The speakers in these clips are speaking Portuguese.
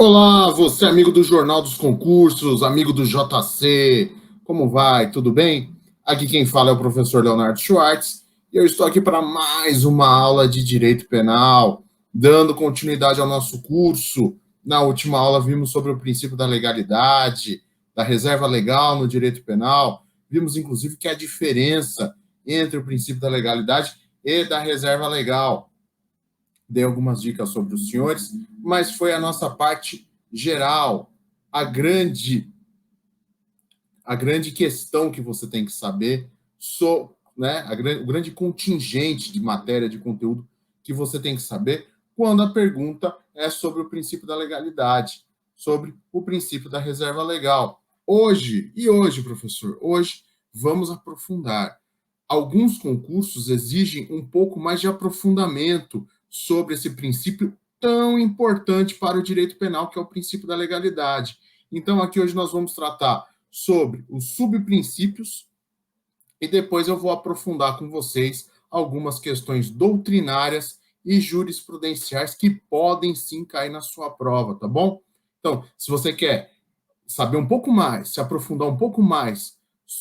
Olá, você amigo do Jornal dos Concursos, amigo do JC, como vai? Tudo bem? Aqui quem fala é o professor Leonardo Schwartz e eu estou aqui para mais uma aula de Direito Penal, dando continuidade ao nosso curso. Na última aula vimos sobre o princípio da legalidade, da reserva legal no direito penal, vimos inclusive que há diferença entre o princípio da legalidade e da reserva legal. Dei algumas dicas sobre os senhores, mas foi a nossa parte geral, a grande questão que você tem que saber, né, o grande contingente de matéria, de conteúdo que você tem que saber quando a pergunta é sobre o princípio da legalidade, sobre o princípio da reserva legal. Hoje, professor, hoje vamos aprofundar. Alguns concursos exigem um pouco mais de aprofundamento sobre esse princípio tão importante para o direito penal, que é o princípio da legalidade. Então, aqui hoje nós vamos tratar sobre os subprincípios e depois eu vou aprofundar com vocês algumas questões doutrinárias e jurisprudenciais que podem sim cair na sua prova, tá bom? Então, se você quer saber um pouco mais, se aprofundar um pouco mais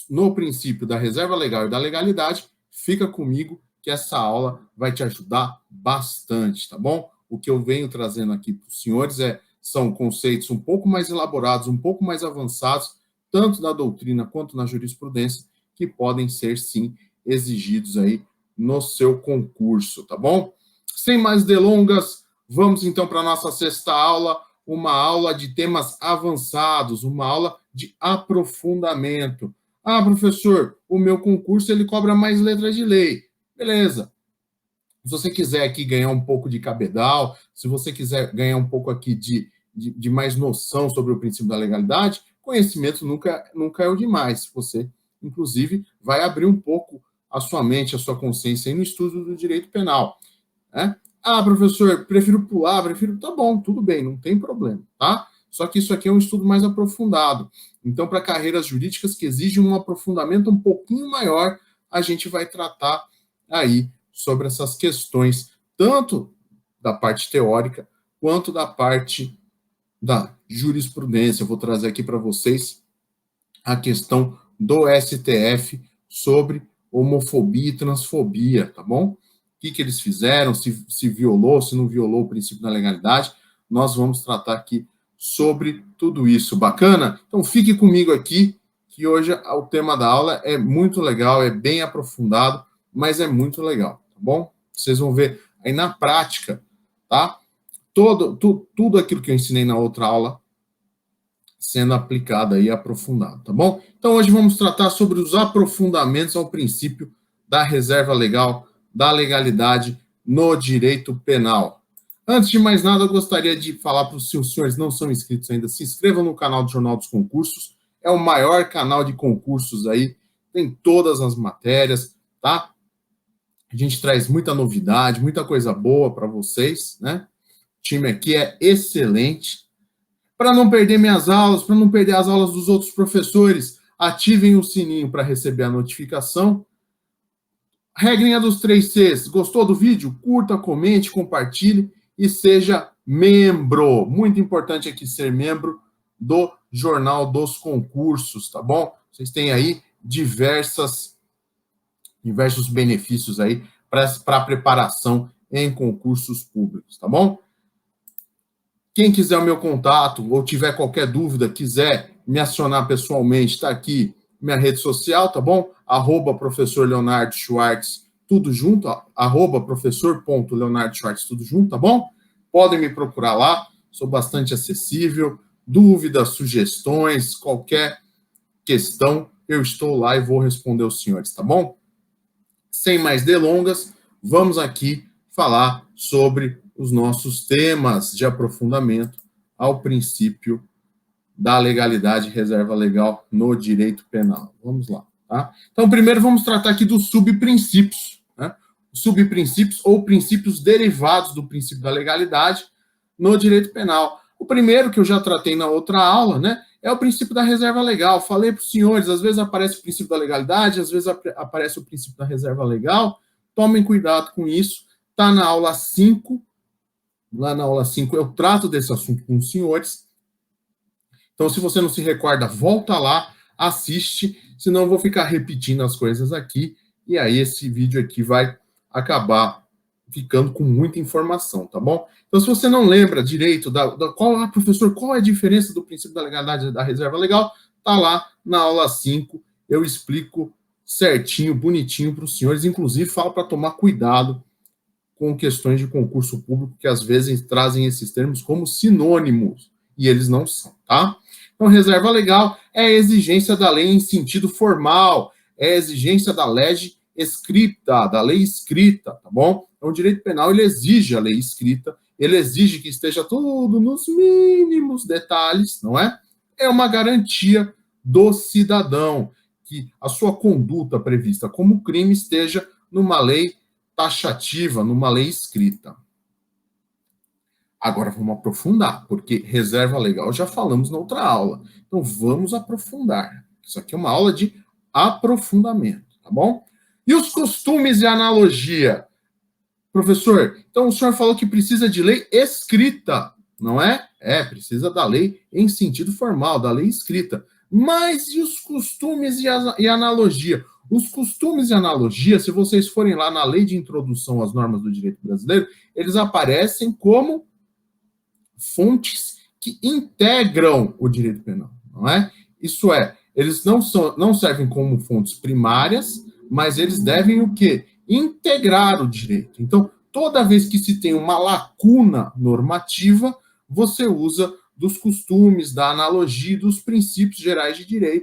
no princípio da reserva legal e da legalidade, fica comigo que essa aula vai te ajudar bastante, tá bom? O que eu venho trazendo aqui para os senhores são conceitos um pouco mais elaborados, um pouco mais avançados, tanto na doutrina quanto na jurisprudência, que podem ser, sim, exigidos aí no seu concurso, tá bom? Sem mais delongas, vamos então para a nossa sexta aula, uma aula de temas avançados, uma aula de aprofundamento. Ah, professor, o meu concurso ele cobra mais letras de lei. Beleza. Se você quiser aqui ganhar um pouco de cabedal, se você quiser ganhar um pouco aqui de mais noção sobre o princípio da legalidade, conhecimento nunca é o demais. Você, inclusive, vai abrir um pouco a sua mente, a sua consciência aí no estudo do direito penal. Né? Ah, professor, prefiro pular, Tá bom, tudo bem, não tem problema, tá? Só que isso aqui é um estudo mais aprofundado. Então, para carreiras jurídicas que exigem um aprofundamento um pouquinho maior, a gente vai tratar aí sobre essas questões, tanto da parte teórica quanto da parte da jurisprudência. Eu vou trazer aqui para vocês a questão do STF sobre homofobia e transfobia, tá bom? O que eles fizeram, se violou, se não violou o princípio da legalidade. Nós vamos tratar aqui sobre tudo isso. Bacana? Então fique comigo aqui, que hoje o tema da aula é muito legal, é bem aprofundado, mas é muito legal, tá bom? Vocês vão ver aí na prática, tá? Tudo aquilo que eu ensinei na outra aula sendo aplicado e aprofundado, tá bom? Então hoje vamos tratar sobre os aprofundamentos ao princípio da reserva legal, da legalidade no direito penal. Antes de mais nada, eu gostaria de falar para os senhores que não são inscritos ainda, se inscrevam no canal do Jornal dos Concursos, é o maior canal de concursos aí, tem todas as matérias, tá? A gente traz muita novidade, muita coisa boa para vocês, né? O time aqui é excelente. Para não perder minhas aulas, para não perder as aulas dos outros professores, ativem o sininho para receber a notificação. Regrinha dos 3 Cs. Gostou do vídeo? Curta, comente, compartilhe e seja membro. Muito importante aqui ser membro do Jornal dos Concursos, tá bom? Vocês têm aí diversos benefícios aí para a preparação em concursos públicos, tá bom? Quem quiser o meu contato ou tiver qualquer dúvida, quiser me acionar pessoalmente, está aqui minha rede social, tá bom? @professor Leonardo Schwartz, tudo junto, @professor.leonardo Schwartz, tudo junto, tá bom? Podem me procurar lá, sou bastante acessível. Dúvidas, sugestões, qualquer questão, eu estou lá e vou responder aos senhores, tá bom? Sem mais delongas, vamos aqui falar sobre os nossos temas de aprofundamento ao princípio da legalidade e reserva legal no direito penal. Vamos lá, tá? Então, primeiro vamos tratar aqui dos subprincípios, né? Subprincípios ou princípios derivados do princípio da legalidade no direito penal. O primeiro que eu já tratei na outra aula, né, é o princípio da reserva legal. Falei para os senhores, às vezes aparece o princípio da legalidade, às vezes aparece o princípio da reserva legal. Tomem cuidado com isso. Está na aula 5 Lá na aula 5 eu trato desse assunto com os senhores. Então, se você não se recorda, volta lá, assiste, senão eu vou ficar repetindo as coisas aqui, e aí esse vídeo aqui vai acabar ficando com muita informação, tá bom? Então, se você não lembra direito professor, qual é a diferença do princípio da legalidade e da reserva legal, tá lá na aula 5, eu explico certinho, bonitinho para os senhores, inclusive falo para tomar cuidado com questões de concurso público que às vezes trazem esses termos como sinônimos, e eles não são, tá? Então, reserva legal é a exigência da lei em sentido formal, é a exigência da lei escrita, da lei escrita, tá bom? Então, o direito penal, ele exige a lei escrita, ele exige que esteja tudo nos mínimos detalhes, não é? É uma garantia do cidadão, que a sua conduta prevista como crime esteja numa lei taxativa, numa lei escrita. Agora vamos aprofundar, porque reserva legal já falamos na outra aula. Então vamos aprofundar. Isso aqui é uma aula de aprofundamento, tá bom? E os costumes e analogia? Professor, então o senhor falou que precisa de lei escrita, não é? É, precisa da lei em sentido formal, da lei escrita. Mas e os costumes e analogia? Os costumes e analogia, se vocês forem lá na Lei de Introdução às Normas do Direito Brasileiro, eles aparecem como fontes que integram o direito penal, não é? Isso é, eles não servem como fontes primárias, mas eles devem o quê? Integrar o direito. Então, toda vez que se tem uma lacuna normativa, você usa dos costumes, da analogia e dos princípios gerais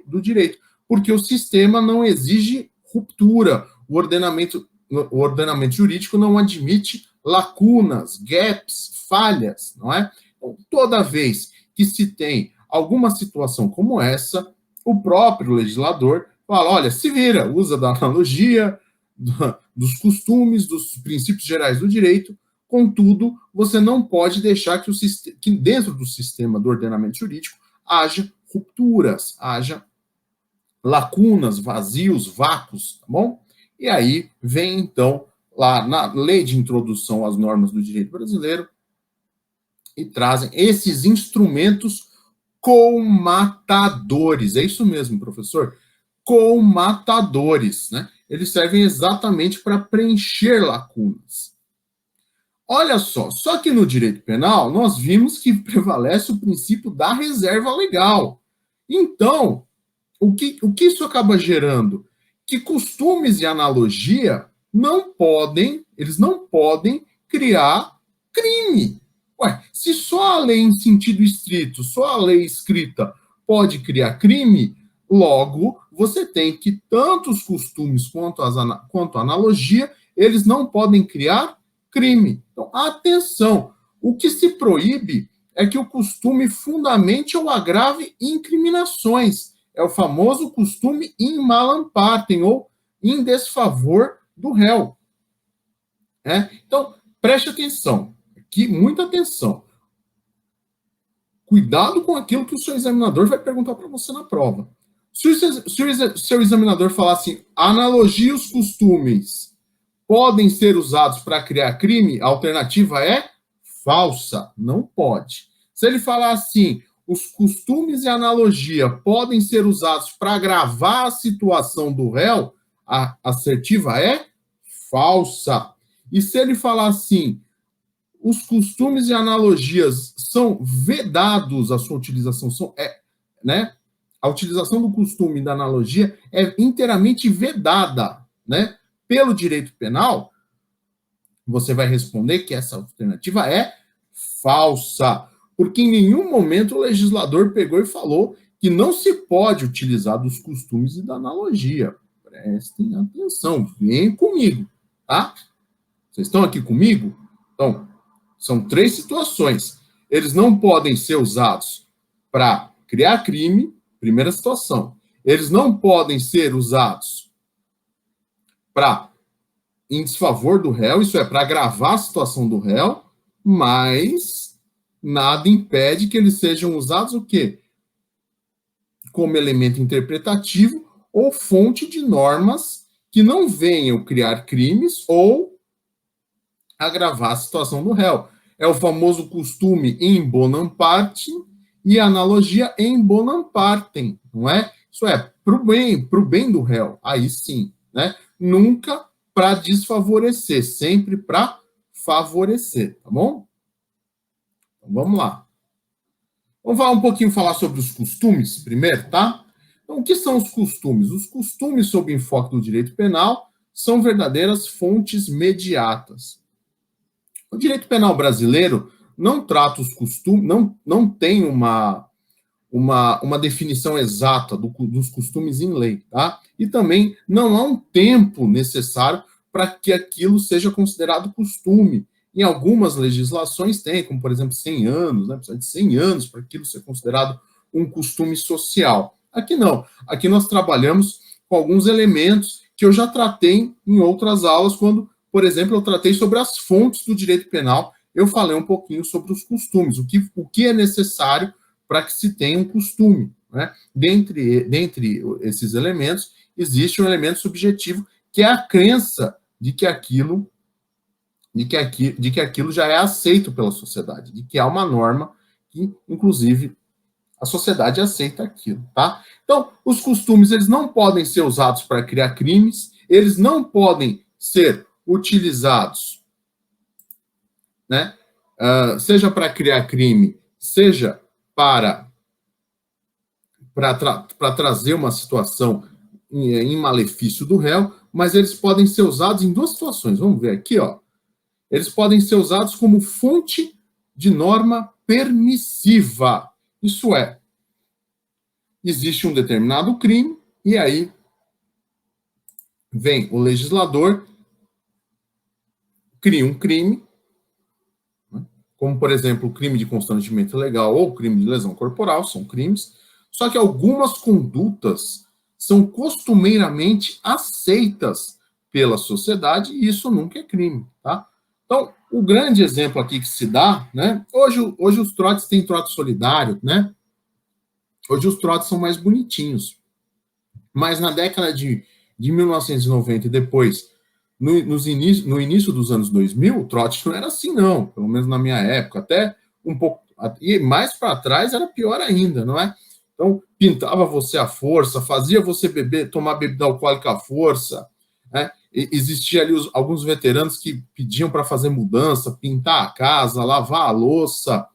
do direito, porque o sistema não exige ruptura, o ordenamento jurídico não admite lacunas, gaps, falhas, não é? Então, toda vez que se tem alguma situação como essa, o próprio legislador fala, olha, se vira, usa da analogia, dos costumes, dos princípios gerais do direito, contudo, você não pode deixar que dentro do sistema do ordenamento jurídico haja rupturas, haja lacunas, vazios, vácuos, tá bom? E aí vem, então, lá na Lei de Introdução às Normas do Direito Brasileiro e trazem esses instrumentos comatadores. É isso mesmo, professor? Comatadores, né? Eles servem exatamente para preencher lacunas. Olha só que no direito penal nós vimos que prevalece o princípio da reserva legal. Então, o que isso acaba gerando? Que costumes e analogia eles não podem criar crime. Ué, se só a lei em sentido estrito, só a lei escrita pode criar crime, logo você tem que tanto os costumes quanto a analogia, eles não podem criar crime. Então, atenção, o que se proíbe é que o costume fundamente ou agrave incriminações. É o famoso costume in malam partem, ou em desfavor do réu. Então, preste atenção, aqui, muita atenção. Cuidado com aquilo que o seu examinador vai perguntar para você na prova. Se o seu examinador falar assim, analogia e os costumes podem ser usados para criar crime, a alternativa é falsa, não pode. Se ele falar assim, os costumes e analogia podem ser usados para agravar a situação do réu, a assertiva é falsa. E se ele falar assim, os costumes e analogias são vedados, a sua utilização né? A utilização do costume e da analogia é inteiramente vedada, né? Pelo direito penal, você vai responder que essa alternativa é falsa, porque em nenhum momento o legislador pegou e falou que não se pode utilizar dos costumes e da analogia. Prestem atenção, vem comigo, tá? Vocês estão aqui comigo? Então, são 3 situações. Eles não podem ser usados para criar crime, primeira situação. Eles não podem ser usados para em desfavor do réu, isso é, para agravar a situação do réu, mas nada impede que eles sejam usados o quê? Como elemento interpretativo ou fonte de normas que não venham criar crimes ou agravar a situação do réu. É o famoso costume em bonam partem e analogia em bonam partem, não é? Isso é para o bem do réu, aí sim, né? Nunca para desfavorecer, sempre para favorecer, tá bom? Então, vamos lá. Vamos falar um pouquinho sobre os costumes primeiro, tá? Então, o que são os costumes? Os costumes, sob o enfoque do direito penal, são verdadeiras fontes mediatas. O direito penal brasileiro não trata os costumes, não tem uma definição exata dos costumes em lei, tá? E também não há um tempo necessário para que aquilo seja considerado costume. Em algumas legislações tem, como por exemplo 100 anos, né? Precisa de 100 anos para aquilo ser considerado um costume social. Aqui não. Aqui nós trabalhamos com alguns elementos que eu já tratei em outras aulas, quando, por exemplo, eu tratei sobre as fontes do direito penal, eu falei um pouquinho sobre os costumes, o que é necessário para que se tenha um costume. Né? Dentre esses elementos, existe um elemento subjetivo, que é a crença de que aquilo já é aceito pela sociedade, de que há uma norma que, inclusive, a sociedade aceita aquilo, tá? Então, os costumes, eles não podem ser usados para criar crimes, eles não podem ser utilizados, né? Seja para criar crime, seja para trazer uma situação em malefício do réu, mas eles podem ser usados em duas situações. Vamos ver aqui, ó. Eles podem ser usados como fonte de norma permissiva. Isso é, existe um determinado crime, e aí vem o legislador, cria um crime, como, por exemplo, o crime de constrangimento ilegal ou o crime de lesão corporal, são crimes, só que algumas condutas são costumeiramente aceitas pela sociedade e isso nunca é crime, tá? Então, o grande exemplo aqui que se dá, né? Hoje os trotes têm trote solidário, né? Hoje os trotes são mais bonitinhos. Mas na década de 1990 e depois, no início dos anos 2000, o trote não era assim, não. Pelo menos na minha época. Até um pouco... E mais para trás era pior ainda, não é? Então, pintava você à força, fazia você tomar bebida alcoólica à força, né? Existia ali alguns veteranos que pediam para fazer mudança, pintar a casa, lavar a louça,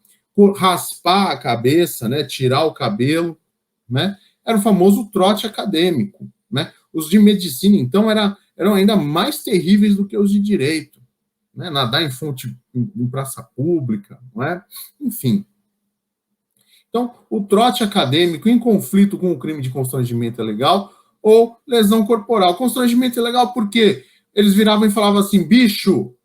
raspar a cabeça, né? Tirar o cabelo, né? Era o famoso trote acadêmico, né? Os de medicina, então, eram ainda mais terríveis do que os de direito, né? Nadar em fonte, em praça pública, não é? Enfim. Então, o trote acadêmico em conflito com o crime de constrangimento ilegal ou lesão corporal. Constrangimento ilegal por quê? Eles viravam e falavam assim, bicho,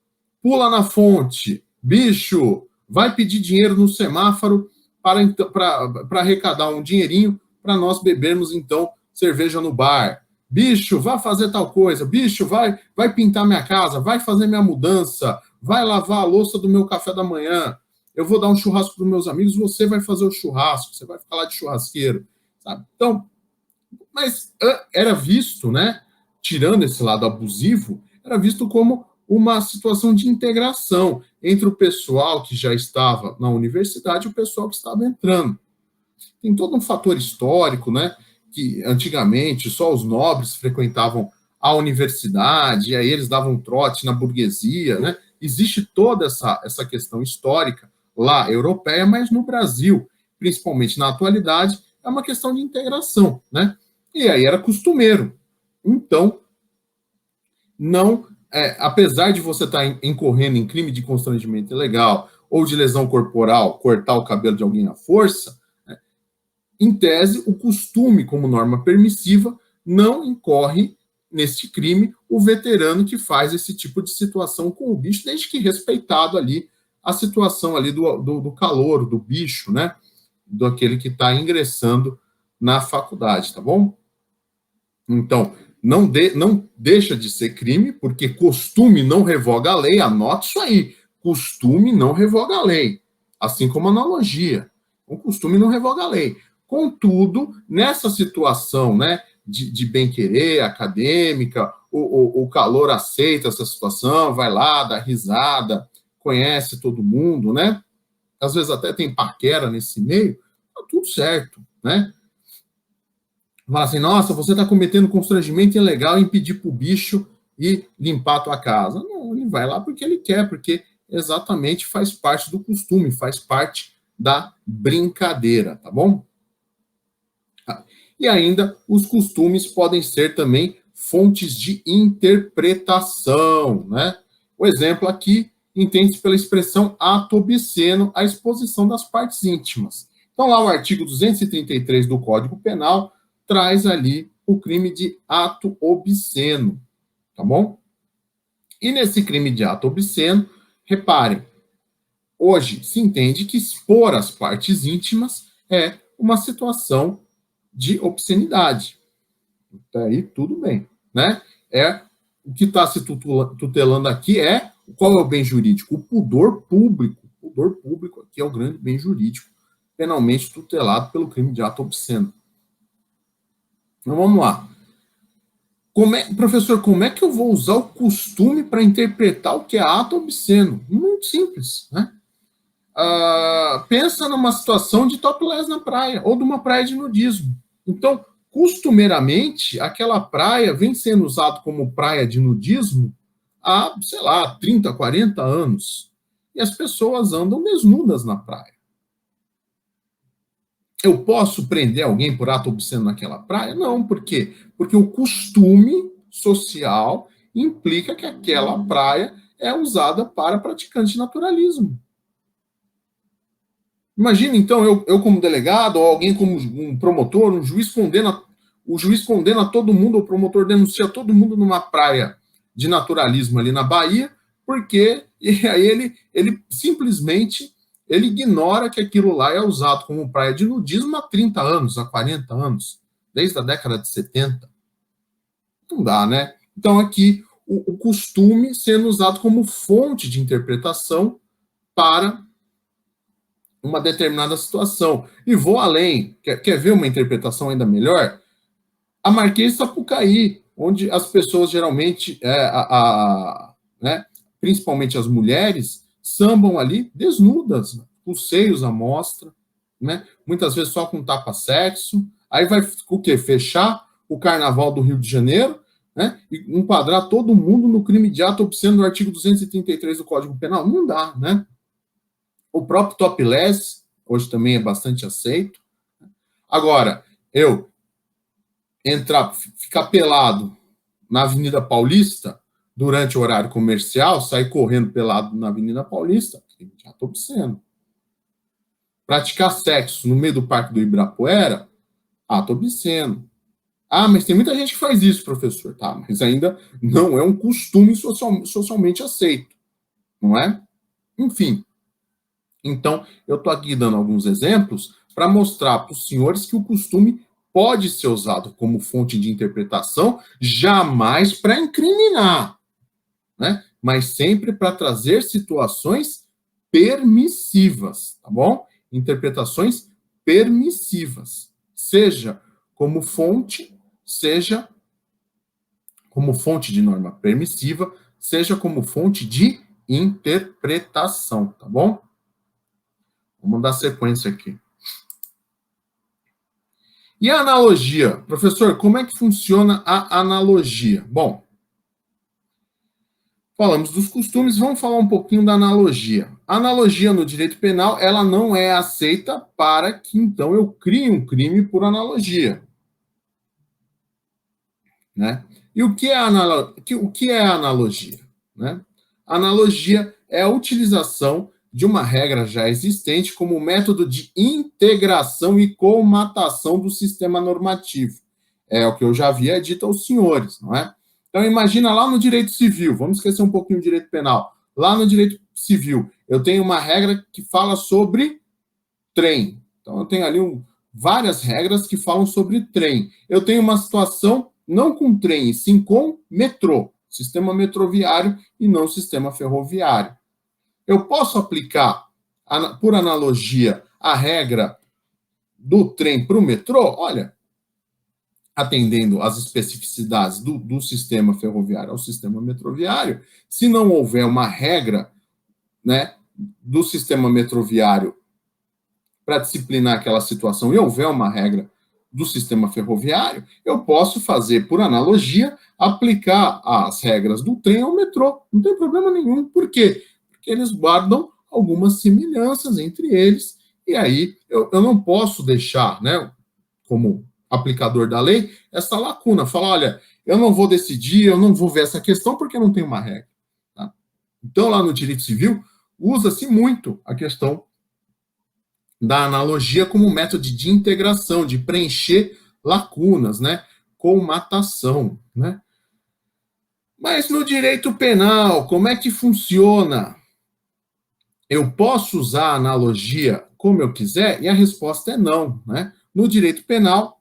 pula na fonte, bicho, vai pedir dinheiro no semáforo para arrecadar um dinheirinho para nós bebermos, então, cerveja no bar. Bicho, vai fazer tal coisa. Bicho, vai pintar minha casa, vai fazer minha mudança, vai lavar a louça do meu café da manhã. Eu vou dar um churrasco para os meus amigos, você vai fazer o churrasco, você vai ficar lá de churrasqueiro, sabe? Então, mas era visto, né, tirando esse lado abusivo, era visto como uma situação de integração entre o pessoal que já estava na universidade e o pessoal que estava entrando. Tem todo um fator histórico, né, que antigamente só os nobres frequentavam a universidade, e aí eles davam trote na burguesia, né? Existe toda essa questão histórica lá europeia, mas no Brasil, principalmente na atualidade, é uma questão de integração, né? E aí era costumeiro. Então, não, apesar de você estar incorrendo em crime de constrangimento ilegal ou de lesão corporal, cortar o cabelo de alguém à força, né, em tese, o costume como norma permissiva não incorre neste crime o veterano que faz esse tipo de situação com o bicho, desde que respeitado ali a situação ali do calor, do bicho, né? Do aquele que está ingressando na faculdade, tá bom? Então, não deixa de ser crime, porque costume não revoga a lei, anota isso aí. Costume não revoga a lei, assim como analogia. O costume não revoga a lei. Contudo, nessa situação, né, de bem-querer acadêmica, o calor aceita essa situação, vai lá, dá risada, conhece todo mundo, né? Às vezes até tem paquera nesse meio, tá tudo certo, né? Fala assim, nossa, você está cometendo constrangimento ilegal em pedir para o bicho ir limpar a tua casa. Não, ele vai lá porque ele quer, porque exatamente faz parte do costume, faz parte da brincadeira, tá bom? E ainda, os costumes podem ser também fontes de interpretação, né? O exemplo aqui entende-se pela expressão ato obsceno, a exposição das partes íntimas. Então, lá o artigo 233 do Código Penal traz ali o crime de ato obsceno, tá bom? E nesse crime de ato obsceno, reparem, hoje se entende que expor as partes íntimas é uma situação de obscenidade. Até aí, tudo bem, né? O que está se tutelando aqui é qual é o bem jurídico? O pudor público. O pudor público aqui é o grande bem jurídico, penalmente tutelado pelo crime de ato obsceno. Então vamos lá. Professor, como é que eu vou usar o costume para interpretar o que é ato obsceno? Muito simples, né? Pensa numa situação de topless na praia, ou de uma praia de nudismo. Então, costumeiramente, aquela praia vem sendo usada como praia de nudismo há, sei lá, 30, 40 anos. E as pessoas andam desnudas na praia. Eu posso prender alguém por ato obsceno naquela praia? Não, por quê? Porque o costume social implica que aquela praia é usada para praticantes de naturalismo. Imagina, então, eu como delegado, ou alguém como um promotor, o juiz condena todo mundo, o promotor denuncia todo mundo numa praia de naturalismo ali na Bahia, porque e aí ele simplesmente ele ignora que aquilo lá é usado como praia de nudismo há 30 anos, há 40 anos, desde a década de 70. Não dá, né? Então, aqui, o costume sendo usado como fonte de interpretação para uma determinada situação. E vou além. Quer ver uma interpretação ainda melhor? A Marquês de Sapucaí, onde as pessoas geralmente, né, principalmente as mulheres, sambam ali desnudas, com os seios à mostra, né, muitas vezes só com tapa-sexo. Aí vai o quê? Fechar o Carnaval do Rio de Janeiro, né, e enquadrar todo mundo no crime de ato obsceno do artigo 233 do Código Penal? Não dá, né? O próprio topless, hoje também é bastante aceito. Agora, eu ficar pelado na Avenida Paulista durante o horário comercial, sair correndo pelado na Avenida Paulista, já estou obsceno. Praticar sexo no meio do Parque do Ibirapuera, ato obsceno. Mas tem muita gente que faz isso, professor. Tá, mas ainda não é um costume socialmente aceito, não é? Enfim. Então, eu estou aqui dando alguns exemplos para mostrar para os senhores que o costume pode ser usado como fonte de interpretação, jamais para incriminar, né? Mas sempre para trazer situações permissivas, tá bom? Interpretações permissivas, seja como fonte de norma permissiva, seja como fonte de interpretação, tá bom? Vamos dar sequência aqui. E a analogia? Professor, como é que funciona a analogia? Bom, falamos dos costumes, vamos falar um pouquinho da analogia. A analogia no direito penal, ela não é aceita para que, então, eu crie um crime por analogia. Né? E o que é a analogia? Né? A analogia é a utilização de uma regra já existente como método de integração e comatação do sistema normativo. É o que eu já havia dito aos senhores, não é? Então, imagina lá no direito civil, vamos esquecer um pouquinho o direito penal. Lá no direito civil, eu tenho uma regra que fala sobre trem. Então, eu tenho ali várias regras que falam sobre trem. Eu tenho uma situação não com trem, e sim com metrô, sistema metroviário e não sistema ferroviário. Eu posso aplicar, por analogia, a regra do trem para o metrô? Olha, atendendo às especificidades do sistema ferroviário ao sistema metroviário, se não houver uma regra né, do sistema metroviário para disciplinar aquela situação e houver uma regra do sistema ferroviário, eu posso fazer, por analogia, aplicar as regras do trem ao metrô. Não tem problema nenhum. Por quê? Porque eles guardam algumas semelhanças entre eles, e aí eu não posso deixar, né, como aplicador da lei, essa lacuna. Falar, olha, eu não vou decidir, eu não vou ver essa questão porque não tem uma regra. Tá? Então, lá no direito civil, usa-se muito a questão da analogia como método de integração, de preencher lacunas, né? Colmatação, né? Mas no direito penal, como é que funciona? Eu posso usar a analogia como eu quiser? E a resposta é não, né? No direito penal,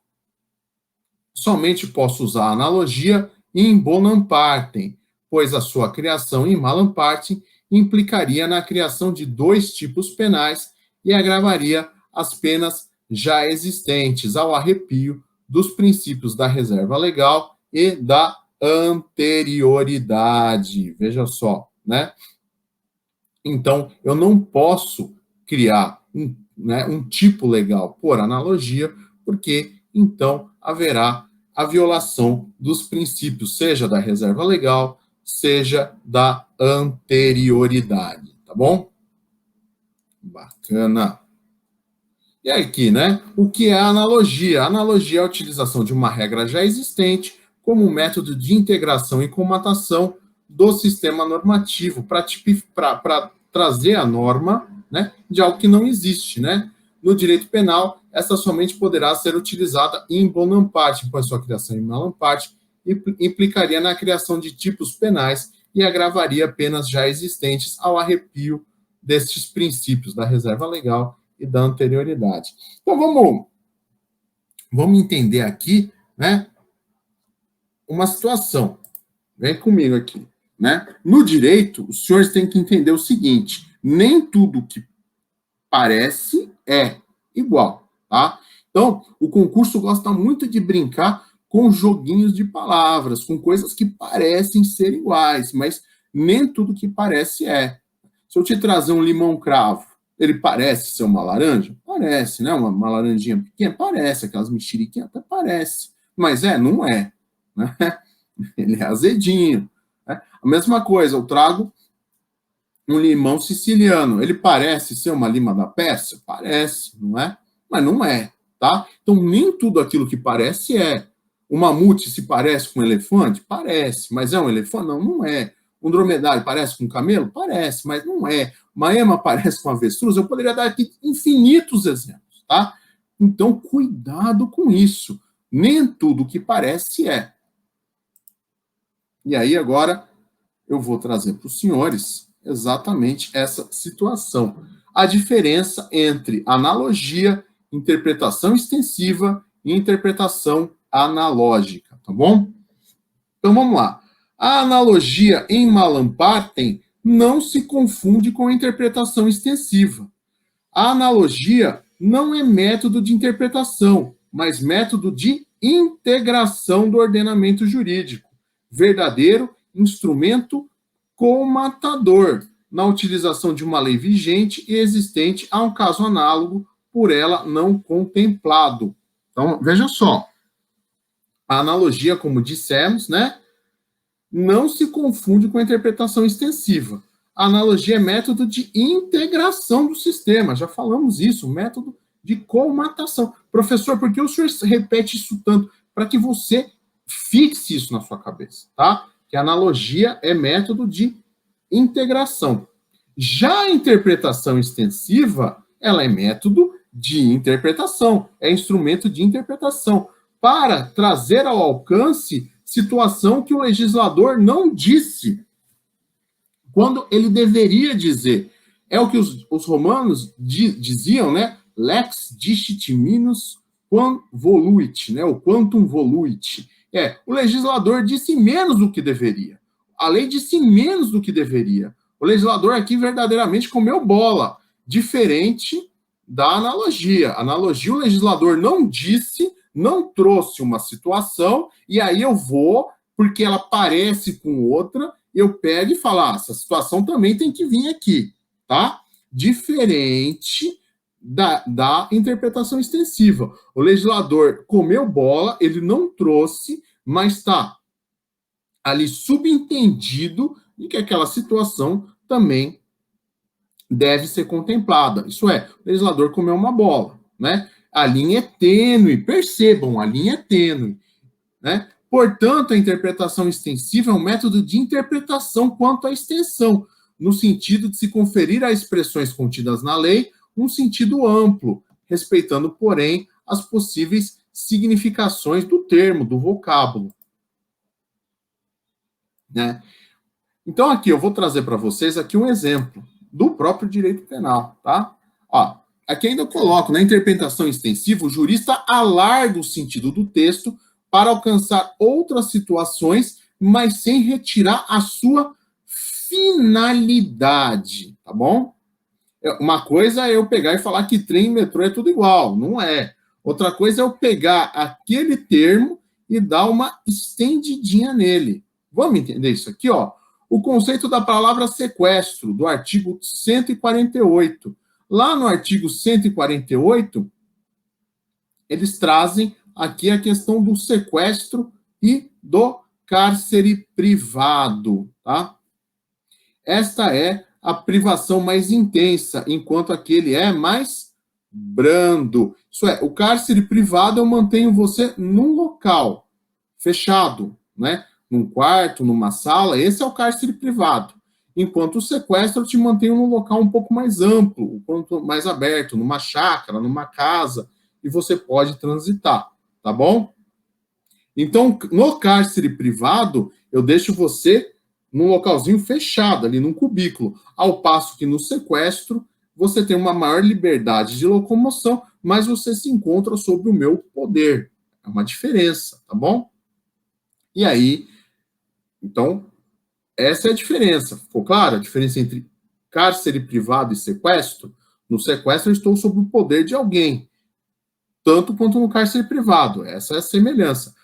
somente posso usar a analogia em bonum partem, pois a sua criação em malum partem implicaria na criação de dois tipos penais e agravaria as penas já existentes, ao arrepio dos princípios da reserva legal e da anterioridade. Veja só, né? Então, eu não posso criar um tipo legal por analogia, porque então haverá a violação dos princípios, seja da reserva legal, seja da anterioridade, tá bom? Bacana. E aqui, né? O que é a analogia? A analogia é a utilização de uma regra já existente como um método de integração e comatação do sistema normativo para trazer a norma, né, de algo que não existe, né? No direito penal, essa somente poderá ser utilizada em bonum partem, pois sua criação em malum partem implicaria na criação de tipos penais e agravaria penas já existentes ao arrepio destes princípios da reserva legal e da anterioridade. Então, vamos entender aqui, né, uma situação. Vem comigo aqui, né? No direito, os senhores têm que entender o seguinte: nem tudo que parece é igual, tá? Então, o concurso gosta muito de brincar com joguinhos de palavras, com coisas que parecem ser iguais, mas nem tudo que parece é. Se eu te trazer um limão cravo, ele parece ser uma laranja? Parece, né? Uma laranjinha pequena? Parece. Aquelas mexeriquinhas? Até parece. Mas não é. Né? Ele é azedinho. Né? A mesma coisa, eu trago um limão siciliano. Ele parece ser uma lima da Pérsia? Parece, não é? Mas não é, tá? Então, nem tudo aquilo que parece é. O mamute se parece com um elefante? Parece. Mas é um elefante? Não, não é. Um dromedário parece com um camelo? Parece, mas não é. Uma ema parece com avestruz? Eu poderia dar aqui infinitos exemplos, tá? Então, cuidado com isso. Nem tudo que parece é. E aí, agora, eu vou trazer para os senhores exatamente essa situação. A diferença entre analogia, interpretação extensiva e interpretação analógica, tá bom? Então, vamos lá. A analogia em malum partem não se confunde com a interpretação extensiva. A analogia não é método de interpretação, mas método de integração do ordenamento jurídico, verdadeiro instrumento comatador, na utilização de uma lei vigente e existente a um caso análogo, por ela não contemplado. Então, veja só. A analogia, como dissemos, né, não se confunde com a interpretação extensiva. A analogia é método de integração do sistema, já falamos isso, método de comatação. Professor, por que o senhor repete isso tanto? Para que você fixe isso na sua cabeça, tá? Que a analogia é método de integração. Já a interpretação extensiva, ela é método de interpretação, é instrumento de interpretação, para trazer ao alcance situação que o legislador não disse, quando ele deveria dizer. É o que os romanos diziam, né? Lex dicit minus quam voluit, né? O quantum voluit. O legislador disse menos do que deveria. A lei disse menos do que deveria. O legislador aqui verdadeiramente comeu bola, diferente da analogia. A analogia, o legislador não disse, não trouxe uma situação, e aí eu vou, porque ela parece com outra, eu pego e falo, essa situação também tem que vir aqui, tá? Diferente da interpretação extensiva. O legislador comeu bola, ele não trouxe, mas está ali subentendido de que aquela situação também deve ser contemplada. Isso é, o legislador comeu uma bola, né? A linha é tênue, percebam, a linha é tênue, né? Portanto, a interpretação extensiva é um método de interpretação quanto à extensão, no sentido de se conferir a expressões contidas na lei um sentido amplo, respeitando, porém, as possíveis significações do termo, do vocábulo, né? Então, aqui eu vou trazer para vocês aqui um exemplo do próprio direito penal, tá? Ó, aqui ainda eu coloco, na interpretação extensiva, o jurista alarga o sentido do texto para alcançar outras situações, mas sem retirar a sua finalidade, tá bom? Uma coisa é eu pegar e falar que trem e metrô é tudo igual, não é. Outra coisa é eu pegar aquele termo e dar uma estendidinha nele. Vamos entender isso aqui, ó? O conceito da palavra sequestro, do artigo 148. Lá no artigo 148, eles trazem aqui a questão do sequestro e do cárcere privado, tá? Esta é a privação mais intensa, enquanto aquele é mais brando. Isso é, o cárcere privado eu mantenho você num local fechado, né? Num quarto, numa sala, esse é o cárcere privado. Enquanto o sequestro eu te mantenho num local um pouco mais amplo, um pouco mais aberto, numa chácara, numa casa, e você pode transitar, tá bom? Então, no cárcere privado, eu deixo você num localzinho fechado, ali num cubículo, ao passo que no sequestro você tem uma maior liberdade de locomoção, mas você se encontra sob o meu poder. É uma diferença, tá bom? E aí, então, essa é a diferença. Ficou claro a diferença entre cárcere privado e sequestro? No sequestro, eu estou sob o poder de alguém, tanto quanto no cárcere privado. Essa é a semelhança.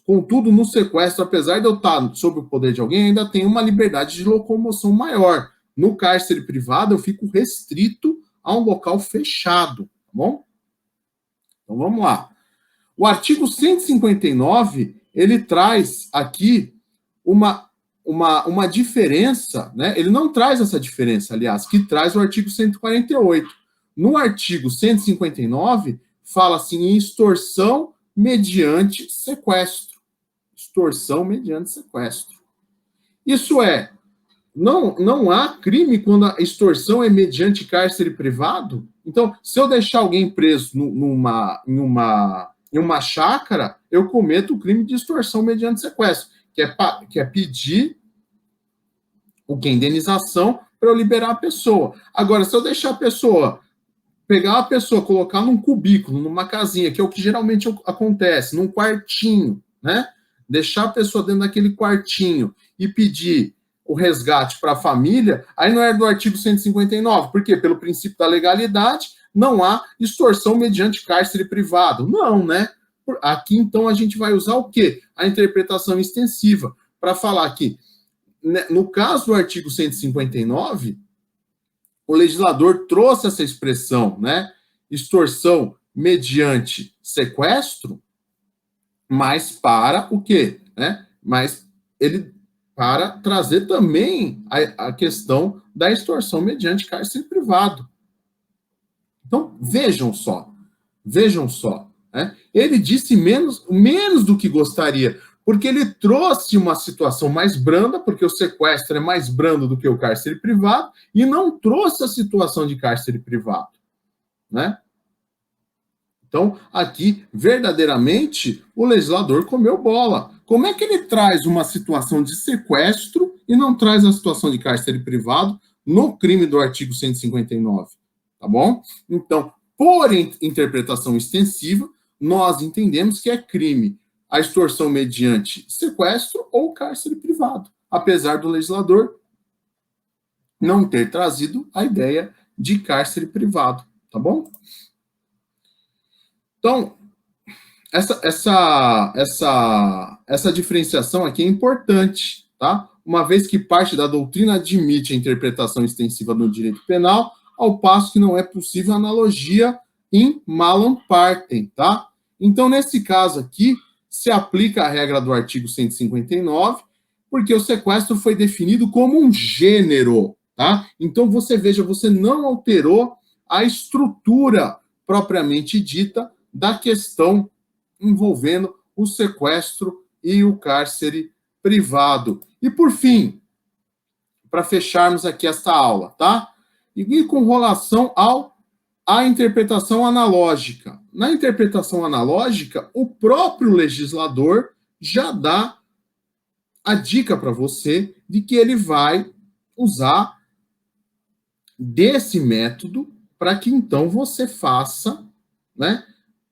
Contudo, no sequestro, apesar de eu estar sob o poder de alguém, ainda tenho uma liberdade de locomoção maior. No cárcere privado, eu fico restrito a um local fechado, tá bom? Então, vamos lá. O artigo 159, ele traz aqui uma diferença, né? Ele não traz essa diferença, aliás, que traz o artigo 148. No artigo 159, fala assim em extorsão mediante sequestro. Extorsão mediante sequestro. Isso é, não há crime quando a extorsão é mediante cárcere privado? Então, se eu deixar alguém preso em uma chácara, eu cometo o crime de extorsão mediante sequestro, que é pedir o que? Indenização para eu liberar a pessoa. Agora, se eu deixar a pessoa, pegar a pessoa, colocar num cubículo, numa casinha, que é o que geralmente acontece, num quartinho, né? Deixar a pessoa dentro daquele quartinho e pedir o resgate para a família, aí não é do artigo 159. Por quê? Pelo princípio da legalidade, não há extorsão mediante cárcere privado. Não, né? Aqui, então, a gente vai usar o quê? A interpretação extensiva, para falar que, no caso do artigo 159, o legislador trouxe essa expressão, né? Extorsão mediante sequestro, mas para o quê? Né? Mas ele para trazer também a questão da extorsão mediante cárcere privado. Então, vejam só. Né? Ele disse menos do que gostaria, porque ele trouxe uma situação mais branda, porque o sequestro é mais brando do que o cárcere privado, e não trouxe a situação de cárcere privado, né? Então, aqui, verdadeiramente, o legislador comeu bola. Como é que ele traz uma situação de sequestro e não traz a situação de cárcere privado no crime do artigo 159? Tá bom? Então, por interpretação extensiva, nós entendemos que é crime a extorsão mediante sequestro ou cárcere privado, apesar do legislador não ter trazido a ideia de cárcere privado, tá bom? Então, essa diferenciação aqui é importante, tá? uma vez que parte da doutrina admite a interpretação extensiva do direito penal, ao passo que não é possível analogia in malam partem, tá? Então, nesse caso aqui, se aplica a regra do artigo 159, porque o sequestro foi definido como um gênero, tá? Então, você veja, você não alterou a estrutura propriamente dita da questão envolvendo o sequestro e o cárcere privado. E, por fim, para fecharmos aqui esta aula, tá? E com relação à interpretação analógica. Na interpretação analógica, o próprio legislador já dá a dica para você de que ele vai usar desse método para que então você faça, né,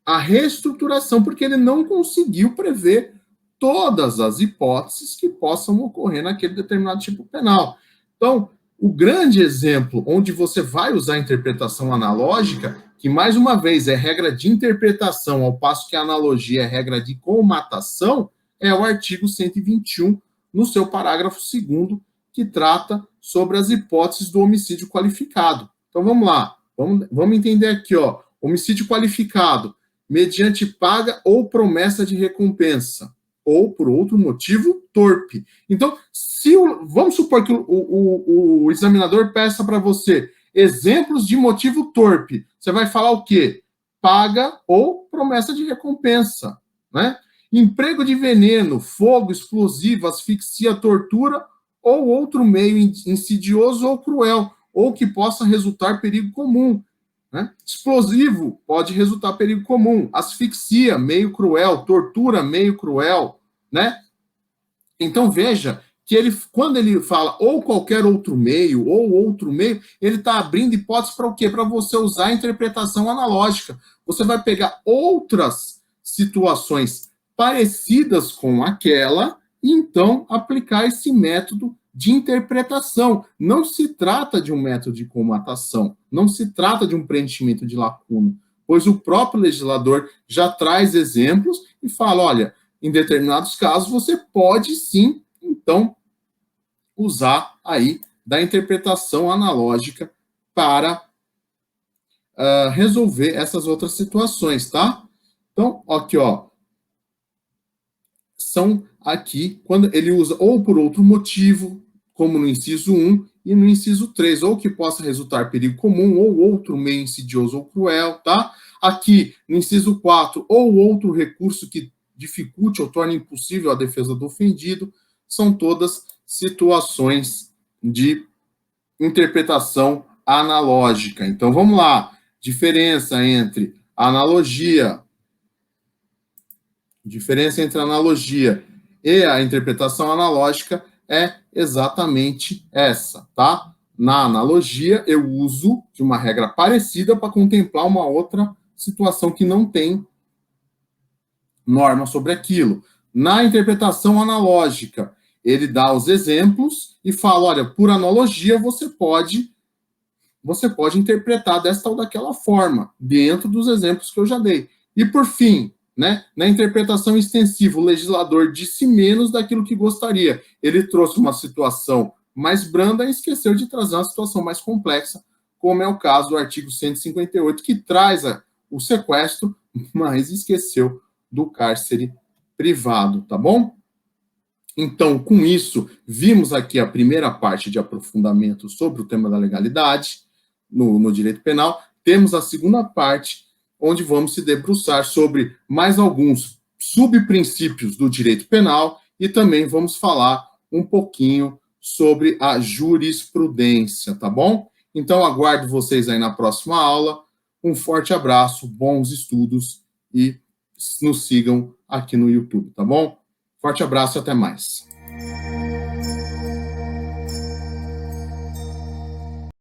a reestruturação, porque ele não conseguiu prever todas as hipóteses que possam ocorrer naquele determinado tipo penal. Então, o grande exemplo onde você vai usar a interpretação analógica, que mais uma vez é regra de interpretação, ao passo que a analogia é regra de comatação, é o artigo 121, no seu parágrafo 2º, que trata sobre as hipóteses do homicídio qualificado. Então vamos lá, vamos entender aqui, ó, homicídio qualificado, mediante paga ou promessa de recompensa, ou por outro motivo torpe. Então, vamos supor que o examinador peça para você exemplos de motivo torpe, você vai falar o quê? Paga ou promessa de recompensa, né? Emprego de veneno, fogo, explosivo, asfixia, tortura ou outro meio insidioso ou cruel, ou que possa resultar perigo comum. Né? Explosivo pode resultar perigo comum, asfixia, meio cruel, tortura, meio cruel, né? Então veja que ele, quando ele fala ou qualquer outro meio, ele está abrindo hipótese para o quê? Para você usar a interpretação analógica. Você vai pegar outras situações parecidas com aquela e então aplicar esse método de interpretação. Não se trata de um método de comatação, não se trata de um preenchimento de lacuna, pois o próprio legislador já traz exemplos e fala, olha, em determinados casos você pode sim, então, usar aí da interpretação analógica para resolver essas outras situações, tá? Então, aqui, ó, são aqui, quando ele usa ou por outro motivo, como no inciso 1 e no inciso 3, ou que possa resultar perigo comum, ou outro meio insidioso ou cruel, tá? Aqui, no inciso 4, ou outro recurso que dificulte ou torne impossível a defesa do ofendido, são todas situações de interpretação analógica. Então, vamos lá. Diferença entre analogia e a interpretação analógica é exatamente essa, tá? Na analogia, eu uso de uma regra parecida para contemplar uma outra situação que não tem norma sobre aquilo. Na interpretação analógica, ele dá os exemplos e fala, olha, por analogia você pode interpretar desta ou daquela forma, dentro dos exemplos que eu já dei. E por fim, né, na interpretação extensiva, o legislador disse menos daquilo que gostaria. Ele trouxe uma situação mais branda e esqueceu de trazer uma situação mais complexa, como é o caso do artigo 158, que traz o sequestro, mas esqueceu do cárcere privado, tá bom? Então, com isso, vimos aqui a primeira parte de aprofundamento sobre o tema da legalidade no direito penal. Temos a segunda parte, onde vamos se debruçar sobre mais alguns subprincípios do direito penal e também vamos falar um pouquinho sobre a jurisprudência, tá bom? Então, aguardo vocês aí na próxima aula. Um forte abraço, bons estudos e nos sigam aqui no YouTube, tá bom? Forte abraço e até mais.